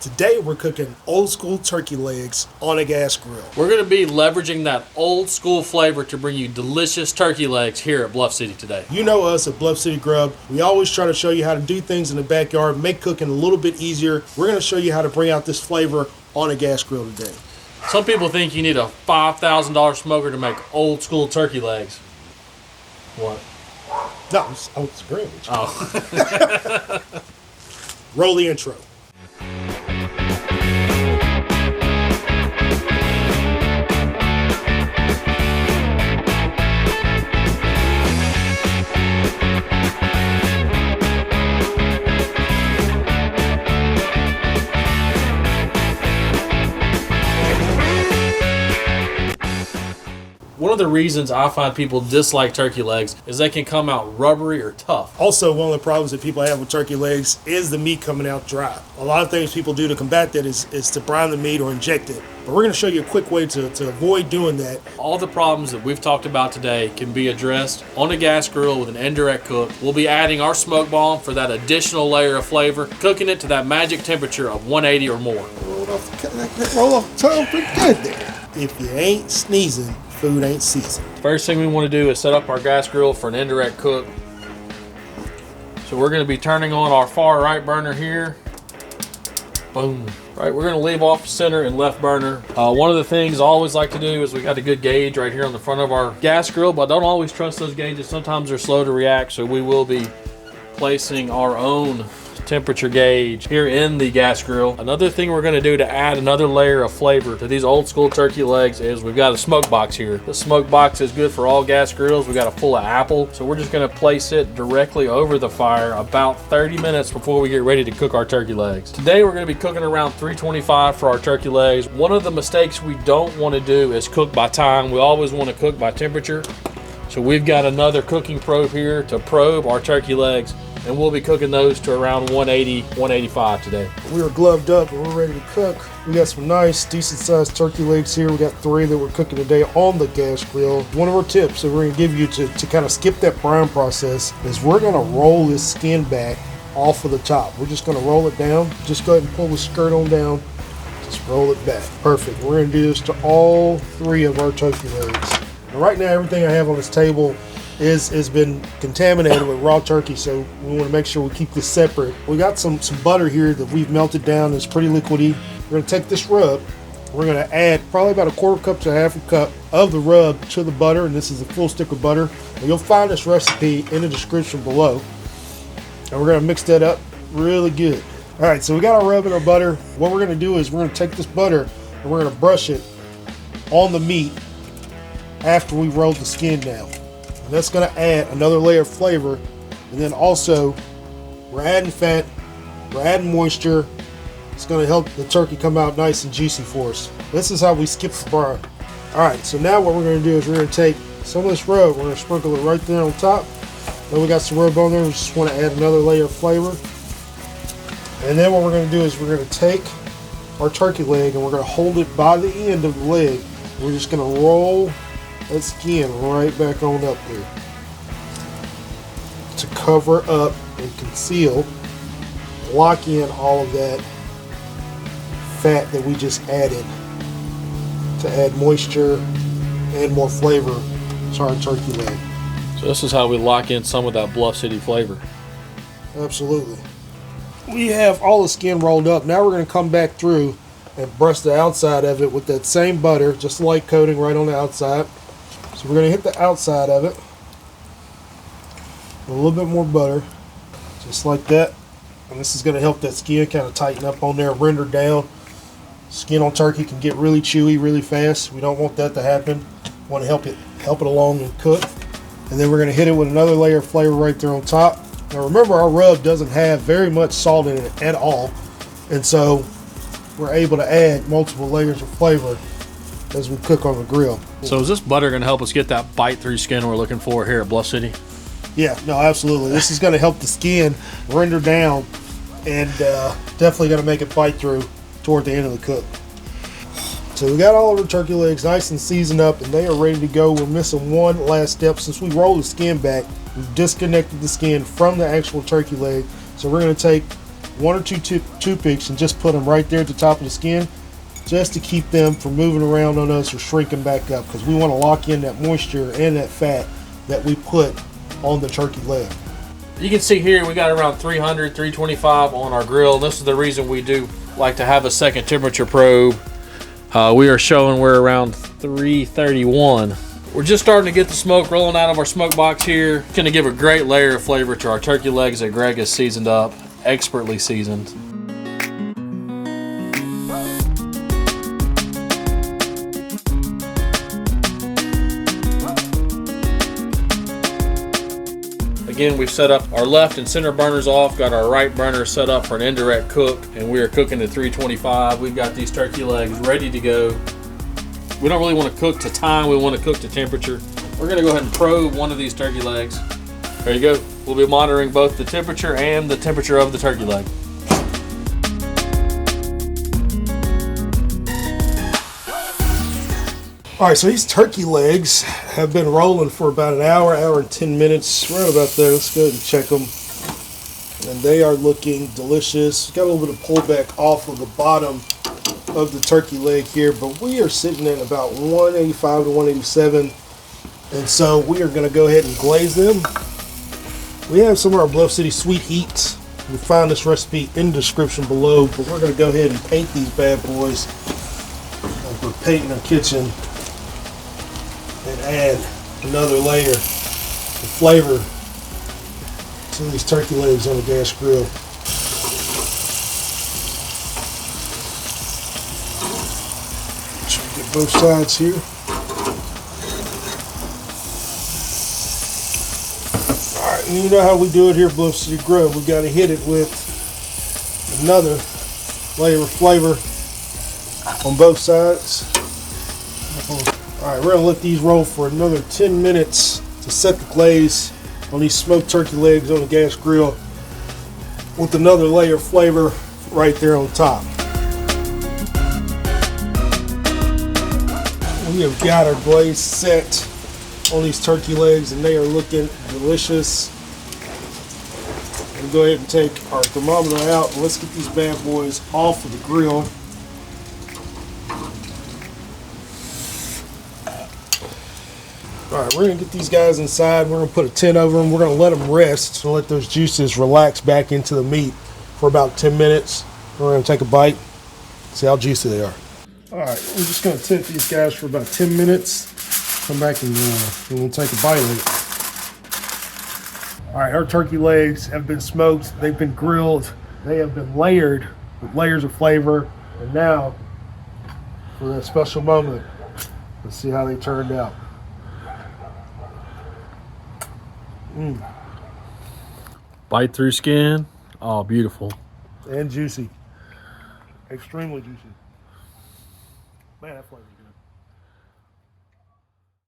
Today we're cooking old school turkey legs on a gas grill. We're going to be leveraging that old school flavor to bring you delicious turkey legs here at Bluff City today. You know us at Bluff City Grub. We always try to show you how to do things in the backyard, make cooking a little bit easier. We're going to show you how to bring out this flavor on a gas grill today. Some people think you need a $5,000 smoker to make old school turkey legs. What? No, I was agreeing with you. Oh. Roll the intro. One of the reasons I find people dislike turkey legs is they can come out rubbery or tough. Also, one of the problems that people have with turkey legs is the meat coming out dry. A lot of things people do to combat that is to brine the meat or inject it. But we're going to show you a quick way to avoid doing that. All the problems that we've talked about today can be addressed on a gas grill with an Indirect Cook. We'll be adding our smoke bomb for that additional layer of flavor, cooking it to that magic temperature of 180 or more. Roll off the tongue pretty good there. If you ain't sneezing, food ain't seasoned. First thing we want to do is set up our gas grill for an Indirect Cook. So we're going to be turning on our far right burner here. Boom. Right, we're going to leave off the center and left burner. One of the things I always like to do is we got a good gauge right here on the front of our gas grill, but I don't always trust those gauges. Sometimes they're slow to react, so we will be placing our own temperature gauge here in the gas grill. Another thing we're going to do to add another layer of flavor to these old school turkey legs is we've got a smoke box here. The smoke box is good for all gas grills. We got a full of apple, so we're just going to place it directly over the fire about 30 minutes before we get ready to cook our turkey legs. Today we're going to be cooking around 325 for our turkey legs. One of the mistakes we don't want to do is cook by time. We always want to cook by temperature. So we've got another cooking probe here to probe our turkey legs, and we'll be cooking those to around 180, 185 today. We are gloved up and we're ready to cook. We got some nice, decent sized turkey legs here. We got 3 that we're cooking today on the gas grill. One of our tips that we're gonna give you to kind of skip that brine process is we're gonna roll this skin back off of the top. We're just gonna roll it down. Just go ahead and pull the skirt on down. Just roll it back. Perfect. We're gonna do this to all 3 of our turkey legs. Now, right now, everything I have on this table has been contaminated with raw turkey, so we want to make sure we keep this separate. We got some butter here that we've melted down. It's pretty liquidy. We're going to take this rub. We're going to add probably about a 1/4 cup to 1/2 cup of the rub to the butter, and this is a full stick of butter. And you'll find this recipe in the description below. And we're going to mix that up really good. All right, so we got our rub and our butter. What we're going to do is we're going to take this butter and we're going to brush it on the meat after we rolled the skin down. And that's going to add another layer of flavor. And then also, we're adding fat, we're adding moisture. It's going to help the turkey come out nice and juicy for us. This is how we skip the brine. All right, so now what we're going to do is we're going to take some of this rub, we're going to sprinkle it right there on top. Then we got some rub on there, we just want to add another layer of flavor. And then what we're going to do is we're going to take our turkey leg and we're going to hold it by the end of the leg. We're just going to roll that skin right back on up there to cover up and conceal, lock in all of that fat that we just added to add moisture and more flavor to our turkey leg. So this is how we lock in some of that Bluff City flavor. Absolutely. We have all the skin rolled up. Now we're going to come back through and brush the outside of it with that same butter, just light coating right on the outside. So we're going to hit the outside of it with a little bit more butter, just like that. And this is going to help that skin kind of tighten up on there, render down. Skin on turkey can get really chewy really fast. We don't want that to happen. We want to help it along and cook. And then we're going to hit it with another layer of flavor right there on top. Now remember, our rub doesn't have very much salt in it at all. And so we're able to add multiple layers of flavor as we cook on the grill. So is this butter going to help us get that bite through skin we're looking for here at Bluff City? Yeah, no, absolutely. This is going to help the skin render down and definitely going to make it bite through toward the end of the cook. So we got all of our turkey legs nice and seasoned up and they are ready to go. We're missing one last step. Since we rolled the skin back, we've disconnected the skin from the actual turkey leg. So we're going to take 1 or 2 toothpicks and just put them right there at the top of the skin, just to keep them from moving around on us or shrinking back up, because we want to lock in that moisture and that fat that we put on the turkey leg. You can see here we got around 300, 325 on our grill. This is the reason we do like to have a second temperature probe. We are showing we're around 331. We're just starting to get the smoke rolling out of our smoke box here. It's gonna give a great layer of flavor to our turkey legs that Greg has seasoned up, expertly seasoned. Again, we've set up our left and center burners off, got our right burner set up for an indirect cook, and we are cooking at 325. We've got these turkey legs ready to go. We don't really want to cook to time, we want to cook to temperature. We're gonna go ahead and probe one of these turkey legs. There you go. We'll be monitoring both the temperature and the temperature of the turkey leg. All right, so these turkey legs have been rolling for about an hour and 10 minutes, right about there. Let's go ahead and check them. And they are looking delicious. Got a little bit of pullback off of the bottom of the turkey leg here, but we are sitting at about 185 to 187. And so we are gonna go ahead and glaze them. We have some of our Bluff City Sweet Heats. You'll find this recipe in the description below, but we're gonna go ahead and paint these bad boys like we're painting our kitchen, and add another layer of flavor to these turkey legs on the gas grill. Try to get both sides here. Alright, and you know how we do it here at Bluff City Grub. We got to hit it with another layer of flavor on both sides. Alright, we're going to let these roll for another 10 minutes to set the glaze on these smoked turkey legs on the gas grill with another layer of flavor right there on top. We have got our glaze set on these turkey legs and they are looking delicious. We'll go ahead and take our thermometer out and let's get these bad boys off of the grill. Alright, we're going to get these guys inside. We're going to put a tent over them. We're going to let them rest and let those juices relax back into the meat for about 10 minutes. We're going to take a bite, see how juicy they are. Alright, we're just going to tent these guys for about 10 minutes. Come back and we'll take a bite of it. Alright, our turkey legs have been smoked. They've been grilled. They have been layered with layers of flavor. And now, for that special moment, let's see how they turned out. Bite through skin. Oh, beautiful. And juicy. Extremely juicy. Man, that flavor's good.